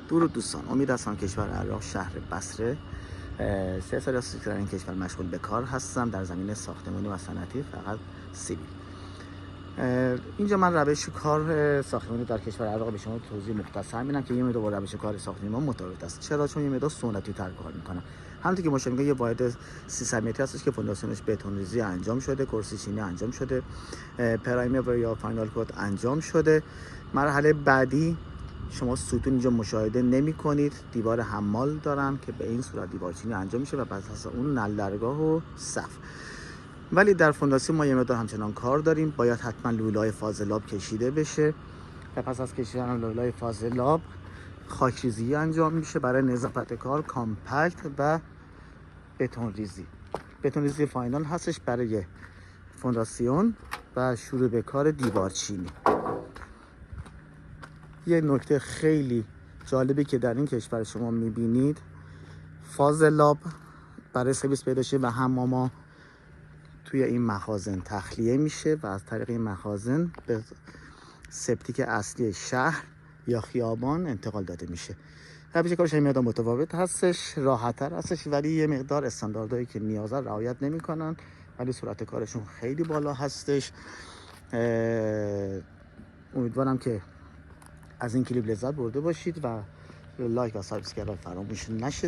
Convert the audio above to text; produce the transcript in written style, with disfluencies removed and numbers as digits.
درود دوستان، امید هستم کشور عراق شهر بصره 3 سال است که در این کشور مشغول به کار هستم در زمینه ساختمانی و صنعتی، فقط سیویل. اینجا من روش کار ساختمانی در کشور عراق به شما توضیح مختصر میدم که یه مقدار با روش کار ساختمانی متفاوت است. چرا؟ چون یه مقدار سنتی تر کار میکنم. همونطور که مشاهده می‌کنید یه واحد 300 متری هستش که فونداسیونش بتون ریزی انجام شده، کرسی چینی انجام شده، پرایمر یا فاینال کوت انجام شده. مرحله بعدی شما ستون اینجا مشاهده نمی کنید، دیوار حمال دارن که به این صورت دیوار چینی انجام میشه و پس از اون نلدرگاه و سقف. ولی در فونداسیون ما یه مقدار همچنان کار داریم، باید حتما لوله‌های فاضلاب کشیده بشه و پس از کشیدن لوله‌های فاضلاب خاکریزی انجام میشه برای نظافت کار، کامپکت و بتون ریزی. بتون ریزی فاینال هستش برای فونداسیون و شروع به کار دیوار چینی. یه نکته خیلی جالبی که در این کشور شما میبینید، فاضلاب برای سرویس پیدا شه و حماما توی این مخازن تخلیه میشه و از طریق این مخازن به سپتیک اصلی شهر یا خیابان انتقال داده میشه. روش کارش یه مقدار متفاوت هستش، راحت‌تر هستش، ولی یه مقدار استانداردهایی که نیازه رعایت نمیکنن، ولی سرعت کارشون خیلی بالا هستش. امیدوارم که از این کلیپ لذت برده باشید و لایک و سابسکرایب فراموش نشه.